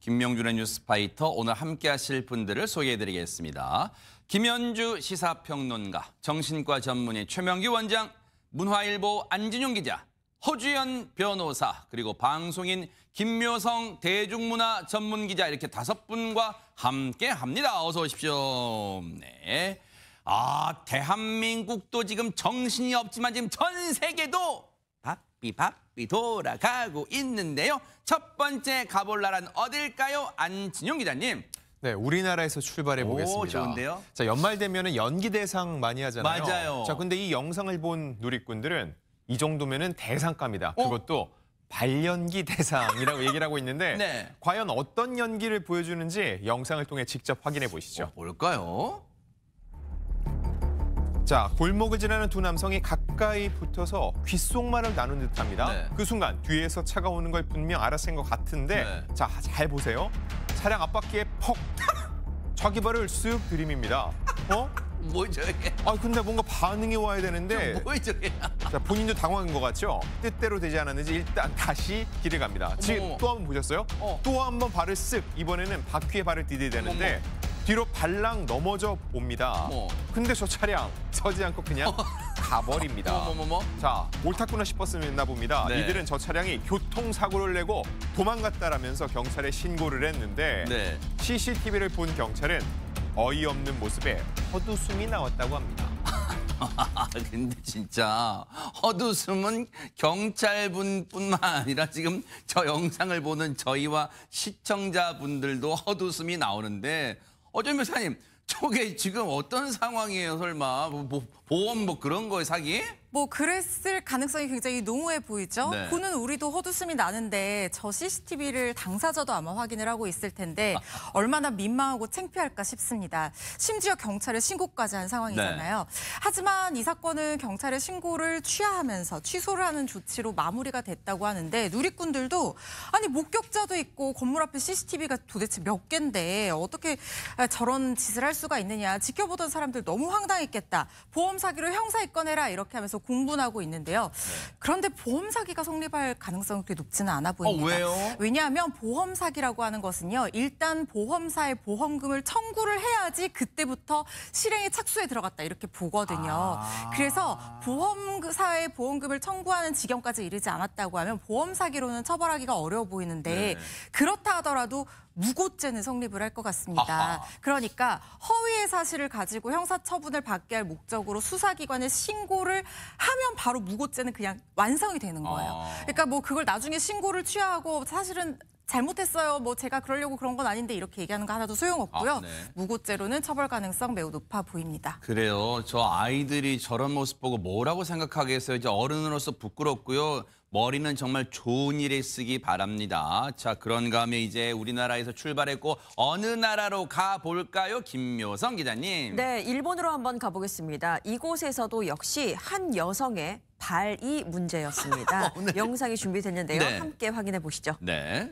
김명준의 뉴스파이터 오늘 함께하실 분들을 소개해드리겠습니다. 김현주 시사평론가, 정신과 전문의 최명규 원장, 문화일보 안진용 기자, 허주연 변호사, 그리고 방송인 김묘성 대중문화 전문기자 이렇게 5분과 함께합니다. 어서 오십시오. 네. 대한민국도 지금 정신이 없지만 지금 전 세계도 바삐 돌아가고 있는데요. 첫 번째 가볼 나라는 어딜까요? 안진용 기자님. 네, 우리나라에서 출발해 보겠습니다. 오, 좋은데요? 자, 연말 되면은 연기 대상 많이 하잖아요. 맞아요. 자, 근데 이 영상을 본 누리꾼들은 이 정도면은 대상감이다. 그것도 발연기 대상이라고 얘기를 하고 있는데 네. 과연 어떤 연기를 보여주는지 영상을 통해 직접 확인해 보시죠. 뭘까요? 자, 골목을 지나는 두 남성이 가까이 붙어서 귓속말을 나눈 듯합니다. 네. 그 순간 뒤에서 차가 오는 걸 분명 알아챈 것 같은데 네. 자, 잘 보세요. 차량 앞바퀴에 퍽 자기 발을 쓱 들이밉니다. 뭐죠 이게? 근데 뭔가 반응이 와야 되는데 뭐죠 이게? 자, 본인도 당황한 것 같죠? 뜻대로 되지 않았는지 일단 다시 길을 갑니다. 지금 어머. 또 한 번 보셨어요? 또 한 번 발을 쓱, 이번에는 바퀴에 발을 디뎌야 되는데 뒤로 발랑 넘어져 봅니다. 근데 저 차량 서지 않고 그냥 가버립니다. 어머머머. 자, 옳았구나 싶었으나 봅니다. 네. 이들은 저 차량이 교통사고를 내고 도망갔다라면서 경찰에 신고를 했는데 네. CCTV를 본 경찰은 어이없는 모습에 헛웃음이 나왔다고 합니다. 근데 진짜 헛웃음은 경찰분뿐만 아니라 지금 저 영상을 보는 저희와 시청자분들도 헛웃음이 나오는데 어쩜 변호사님, 저게 지금 어떤 상황이에요? 설마 보험 그런 거에 사기? 그랬을 가능성이 굉장히 농후해 보이죠. 네. 보는 우리도 헛웃음이 나는데 저 CCTV를 당사자도 아마 확인을 하고 있을 텐데 얼마나 민망하고 창피할까 싶습니다. 심지어 경찰에 신고까지 한 상황이잖아요. 네. 하지만 이 사건은 경찰에 신고를 취하하면서 취소를 하는 조치로 마무리가 됐다고 하는데 누리꾼들도 아니 목격자도 있고 건물 앞에 CCTV가 도대체 몇 개인데 어떻게 저런 짓을 할 수가 있느냐. 지켜보던 사람들 너무 황당했겠다. 보험 사기로 형사 입건해라 이렇게 하면서 공분하고 있는데요. 그런데 보험 사기가 성립할 가능성은 그렇게 높지는 않아 보입니다. 왜요? 왜냐하면 보험 사기라고 하는 것은요. 일단 보험사에 보험금을 청구를 해야지 그때부터 실행에 착수에 들어갔다 이렇게 보거든요. 그래서 보험사에 보험금을 청구하는 지경까지 이르지 않았다고 하면 보험 사기로는 처벌하기가 어려워 보이는데 그렇다 하더라도 무고죄는 성립을 할 것 같습니다. 그러니까 허위의 사실을 가지고 형사처분을 받게 할 목적으로 수사기관에 신고를 하면 바로 무고죄는 그냥 완성이 되는 거예요. 그러니까 그걸 나중에 신고를 취하하고 사실은 잘못했어요. 제가 그러려고 그런 건 아닌데 이렇게 얘기하는 거 하나도 소용없고요. 네. 무고죄로는 처벌 가능성 매우 높아 보입니다. 그래요. 저 아이들이 저런 모습 보고 뭐라고 생각하겠어요. 이제 어른으로서 부끄럽고요. 머리는 정말 좋은 일에 쓰기 바랍니다. 자, 그런가 하면 이제 우리나라에서 출발했고 어느 나라로 가볼까요? 김묘성 기자님. 네, 일본으로 한번 가보겠습니다. 이곳에서도 역시 한 여성의 발이 문제였습니다. 영상이 준비됐는데요. 네. 함께 확인해 보시죠. 네.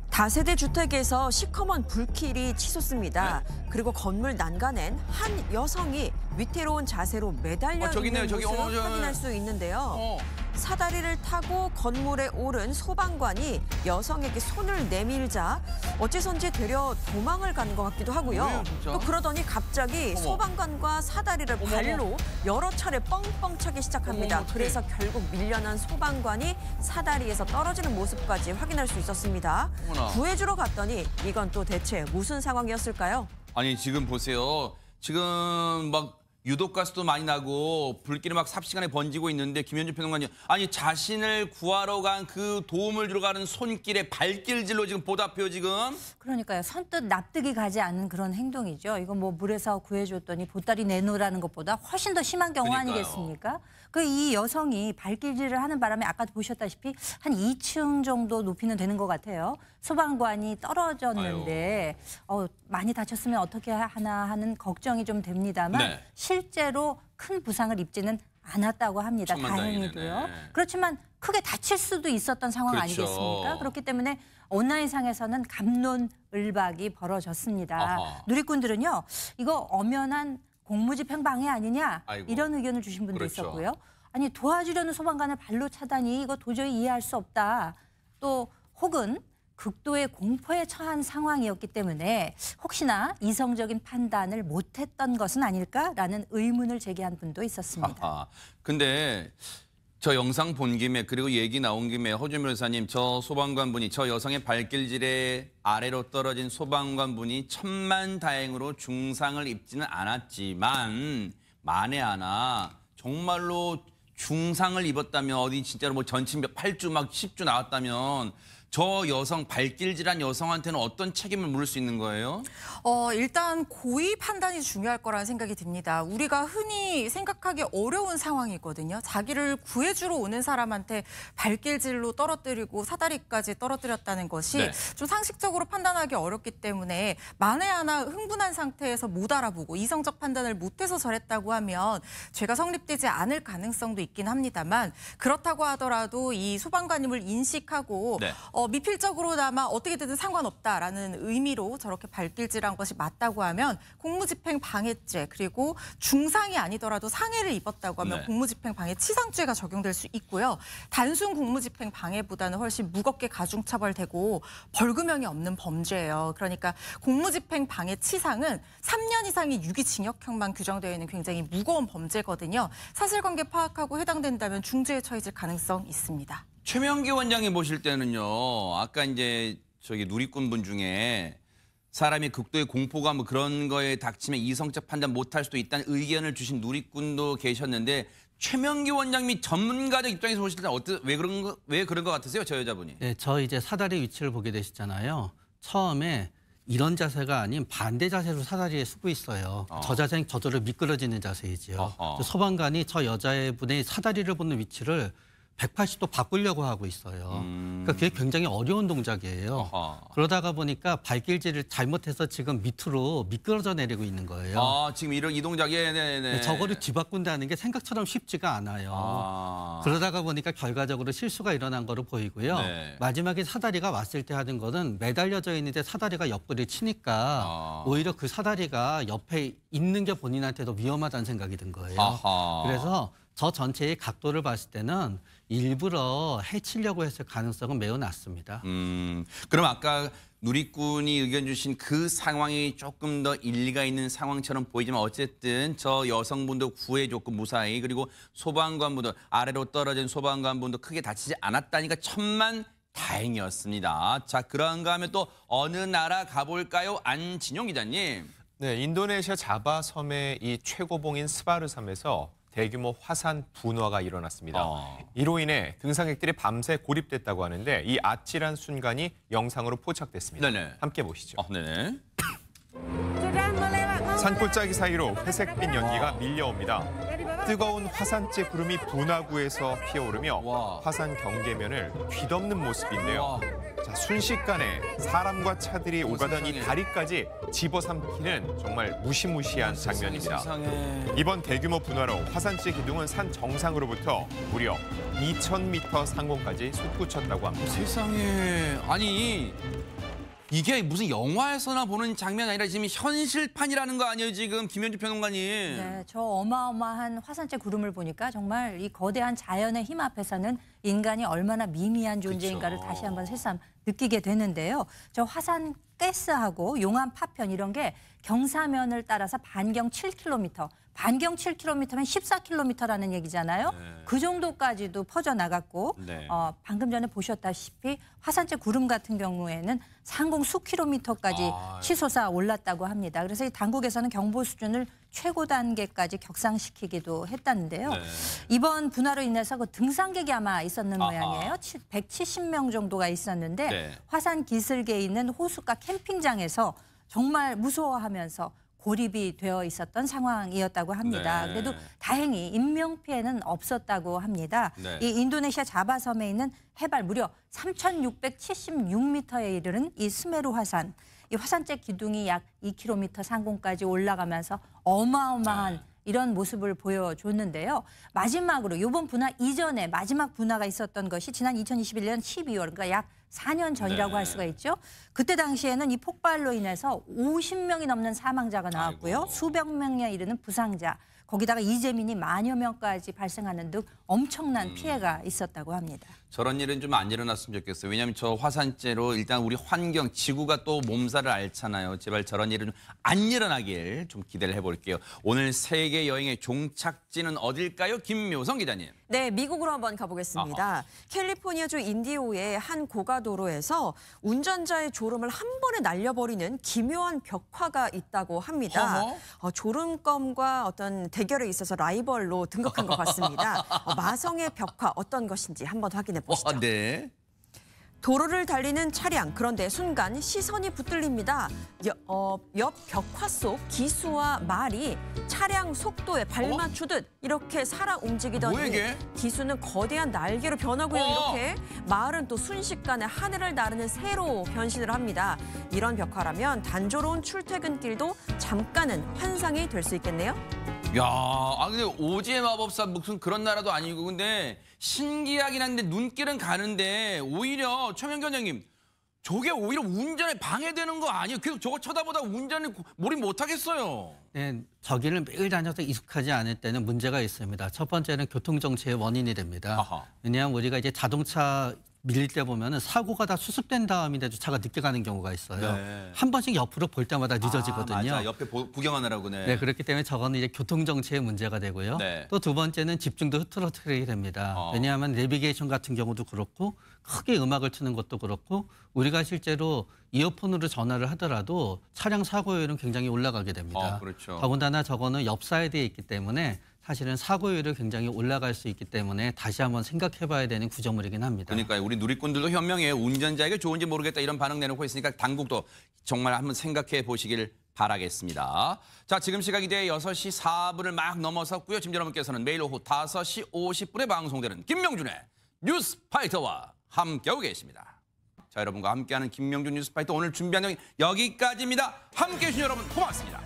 다세대 주택에서 시커먼 불길이 치솟습니다. 그리고 건물 난간엔 한 여성이 위태로운 자세로 매달려 저기 있네요. 있는 저기, 모습을 확인할 수 있는데요. 사다리를 타고 건물에 오른 소방관이 여성에게 손을 내밀자 어째선지 되려 도망을 가는 것 같기도 하고요. 뭐예요, 진짜? 또 그러더니 갑자기 소방관과 사다리를 발로 여러 차례 뻥뻥 차기 시작합니다. 어떡해. 그래서 결국 밀려난 소방관이 사다리에서 떨어지는 모습까지 확인할 수 있었습니다. 어머나. 구해주러 갔더니 이건 또 대체 무슨 상황이었을까요? 아니 지금 보세요. 지금 유독가스도 많이 나고 불길이 삽시간에 번지고 있는데 김현주 평론가님, 아니 자신을 구하러 간 그 도움을 주러 가는 손길에 발길질로 지금 보답해요 지금. 그러니까요. 선뜻 납득이 가지 않는 그런 행동이죠. 이거 물에서 구해줬더니 보따리 내놓으라는 것보다 훨씬 더 심한 경우 그러니까요. 아니겠습니까? 이 여성이 발길질을 하는 바람에 아까도 보셨다시피 한 2층 정도 높이는 되는 것 같아요. 소방관이 떨어졌는데 많이 다쳤으면 어떻게 하나 하는 걱정이 좀 됩니다만 네. 실제로 큰 부상을 입지는 않았다고 합니다. 천만다행이네. 다행히도요. 그렇지만 크게 다칠 수도 있었던 상황 그렇죠. 아니겠습니까? 그렇기 때문에 온라인상에서는 갑론을박이 벌어졌습니다. 아하. 누리꾼들은요. 이거 엄연한 공무집행 방해 아니냐 아이고. 이런 의견을 주신 분도 그렇죠. 있었고요. 아니 도와주려는 소방관을 발로 차다니 이거 도저히 이해할 수 없다. 또 혹은 극도의 공포에 처한 상황이었기 때문에 혹시나 이성적인 판단을 못했던 것은 아닐까라는 의문을 제기한 분도 있었습니다. 근데 저 영상 본 김에 그리고 얘기 나온 김에 허준 변호사님 저 소방관분이 저 여성의 발길질에 아래로 떨어진 소방관분이 천만다행으로 중상을 입지는 않았지만 만에 하나 정말로 중상을 입었다면 어디 진짜로 뭐 전신벽 8주 막 10주 나왔다면 저 여성 발길질한 여성한테는 어떤 책임을 물을 수 있는 거예요? 일단 고의 판단이 중요할 거라는 생각이 듭니다. 우리가 흔히 생각하기 어려운 상황이거든요. 자기를 구해주러 오는 사람한테 발길질로 떨어뜨리고 사다리까지 떨어뜨렸다는 것이 네. 좀 상식적으로 판단하기 어렵기 때문에 만에 하나 흥분한 상태에서 못 알아보고 이성적 판단을 못해서 저랬다고 하면 죄가 성립되지 않을 가능성도 있긴 합니다만 그렇다고 하더라도 이 소방관님을 인식하고 네. 미필적으로나마 어떻게 되든 상관없다라는 의미로 저렇게 발길질한 것이 맞다고 하면 공무집행 방해죄 그리고 중상이 아니더라도 상해를 입었다고 하면 네. 공무집행 방해 치상죄가 적용될 수 있고요. 단순 공무집행 방해보다는 훨씬 무겁게 가중처벌되고 벌금형이 없는 범죄예요. 그러니까 공무집행 방해 치상은 3년 이상의 유기징역형만 규정되어 있는 굉장히 무거운 범죄거든요. 사실관계 파악하고 해당된다면 중죄에 처해질 가능성 있습니다. 최명기 원장님 보실 때는요. 아까 이제 저기 누리꾼분 중에 사람이 극도의 공포가 뭐 그런 거에 닥치면 이성적 판단 못할 수도 있다는 의견을 주신 누리꾼도 계셨는데 최명기 원장님이 전문가적 입장에서 보실 때 왜 그런 것 같으세요, 저 여자분이? 네, 저 이제 사다리 위치를 보게 되시잖아요. 처음에 이런 자세가 아닌 반대 자세로 사다리에 서고 있어요. 저 자세는 저절로 미끄러지는 자세이지요. 소방관이 저 여자분의 사다리를 보는 위치를 180도 바꾸려고 하고 있어요. 그러니까 그게 굉장히 어려운 동작이에요. 그러다가 보니까 발길질을 잘못해서 지금 밑으로 미끄러져 내리고 있는 거예요. 지금 이 동작이 네네네. 저거를 뒤바꾼다는 게 생각처럼 쉽지가 않아요. 그러다가 보니까 결과적으로 실수가 일어난 거로 보이고요. 네. 마지막에 사다리가 왔을 때 하는 거는 매달려져 있는데 사다리가 옆구리를 치니까 오히려 그 사다리가 옆에 있는 게 본인한테도 위험하다는 생각이 든 거예요. 그래서 저 전체의 각도를 봤을 때는 일부러 해치려고 했을 가능성은 매우 낮습니다. 그럼 아까 누리꾼이 의견 주신 그 상황이 조금 더 일리가 있는 상황처럼 보이지만 어쨌든 저 여성분도 구해줬고 무사히 그리고 소방관분도 아래로 떨어진 소방관분도 크게 다치지 않았다니까 천만 다행이었습니다. 자, 그런가 하면 또 어느 나라 가볼까요? 안진용 기자님. 네, 인도네시아 자바 섬의 이 최고봉인 스바르 섬에서 대규모 화산 분화가 일어났습니다. 이로 인해 등산객들이 밤새 고립됐다고 하는데 이 아찔한 순간이 영상으로 포착됐습니다. 네네. 함께 보시죠. 네네. 산골짜기 사이로 회색빛 연기가 밀려옵니다. 뜨거운 화산재 구름이 분화구에서 피어오르며 와. 화산 경계면을 뒤덮는 모습인데요. 자, 순식간에 사람과 차들이 오가던 이 세상에. 다리까지 집어삼키는 정말 무시무시한 장면입니다. 세상에. 이번 대규모 분화로 화산재 기둥은 산 정상으로부터 무려 2,000m 상공까지 솟구쳤다고 합니다. 세상에. 아니 이게 무슨 영화에서나 보는 장면이 아니라 지금 현실판이라는 거 아니에요 지금 김현주 평론가님. 네, 저 어마어마한 화산재 구름을 보니까 정말 이 거대한 자연의 힘 앞에서는 인간이 얼마나 미미한 존재인가를 그쵸. 다시 한번 새삼 느끼게 되는데요. 저 화산 가스하고 용암 파편 이런 게 경사면을 따라서 반경 7km, 반경 7km면 14km라는 얘기잖아요. 그 정도까지도 퍼져나갔고 네. 방금 전에 보셨다시피 화산재 구름 같은 경우에는 상공 수킬로미터까지 치솟아 올랐다고 합니다. 그래서 이 당국에서는 경보 수준을 최고 단계까지 격상시키기도 했다는데요. 네. 이번 분화로 인해서 그 등산객이 아마 있었는 모양이에요. 170명 정도가 있었는데 네. 화산 기슭에 있는 호수가 캠핑장에서 정말 무서워하면서 고립이 되어 있었던 상황이었다고 합니다. 네. 그래도 다행히 인명피해는 없었다고 합니다. 네. 이 인도네시아 자바섬에 있는 해발 무려 3,676m에 이르는 이 스메루 화산. 이 화산재 기둥이 약 2km 상공까지 올라가면서 어마어마한 이런 모습을 보여줬는데요. 마지막으로 이번 분화 이전에 마지막 분화가 있었던 것이 지난 2021년 12월, 그러니까 약 4년 전이라고 네. 할 수가 있죠. 그때 당시에는 이 폭발로 인해서 50명이 넘는 사망자가 나왔고요. 아이고. 수백 명에 이르는 부상자, 거기다가 이재민이 만여 명까지 발생하는 등 엄청난 피해가 있었다고 합니다. 저런 일은 좀 안 일어났으면 좋겠어요. 왜냐하면 저 화산재로 일단 우리 환경, 지구가 또 몸살을 앓잖아요. 제발 저런 일은 안 일어나길 좀 기대를 해볼게요. 오늘 세계 여행의 종착지는 어딜까요? 김묘성 기자님. 네, 미국으로 한번 가보겠습니다. 캘리포니아주 인디오의 한 고가도로에서 운전자의 졸음을 한 번에 날려버리는 기묘한 벽화가 있다고 합니다. 졸음껌과 어떤 대결에 있어서 라이벌로 등극한 것 같습니다. 마성의 벽화 어떤 것인지 한번 확인해 보시죠. 네. 도로를 달리는 차량, 그런데 순간 시선이 붙들립니다. 옆 벽화 속 기수와 말이 차량 속도에 발맞추듯 이렇게 살아 움직이더니 뭐야, 이게? 기수는 거대한 날개로 변하고요. 이렇게 말은 또 순식간에 하늘을 나르는 새로 변신을 합니다. 이런 벽화라면 단조로운 출퇴근길도 잠깐은 환상이 될 수 있겠네요. 야, 근데 오지의 마법사 무슨 그런 나라도 아니고 근데 신기하긴 한데 눈길은 가는데 오히려 최명견 형님 저게 오히려 운전에 방해되는 거 아니에요? 계속 저거 쳐다보다 운전을 몰입 못하겠어요. 네, 저기를 매일 다녀서 익숙하지 않을 때는 문제가 있습니다. 첫 번째는 교통정체의 원인이 됩니다. 아하. 왜냐하면 우리가 이제 자동차 밀릴 때 보면은 사고가 다 수습된 다음인데도 차가 늦게 가는 경우가 있어요. 네. 한 번씩 옆으로 볼 때마다 늦어지거든요. 맞아. 옆에 구경하느라고. 네, 그렇기 때문에 저거는 이제 교통정체의 문제가 되고요. 네. 또 두 번째는 집중도 흐트러뜨리게 됩니다. 왜냐하면 내비게이션 같은 경우도 그렇고 크게 음악을 트는 것도 그렇고 우리가 실제로 이어폰으로 전화를 하더라도 차량 사고율은 굉장히 올라가게 됩니다. 그렇죠. 더군다나 저거는 옆 사이드에 있기 때문에 사실은 사고율이 굉장히 올라갈 수 있기 때문에 다시 한번 생각해봐야 되는 구조물이긴 합니다. 그러니까 우리 누리꾼들도 현명해요. 운전자에게 좋은지 모르겠다 이런 반응 내놓고 있으니까 당국도 정말 한번 생각해 보시길 바라겠습니다. 자, 지금 시각이 이제 6시 4분을 막 넘어섰고요. 지금 여러분께서는 매일 오후 5시 50분에 방송되는 김명준의 뉴스파이터와 함께하고 계십니다. 자, 여러분과 함께하는 김명준 뉴스파이터 오늘 준비한 내용이 여기까지입니다. 함께해 주신 여러분 고맙습니다.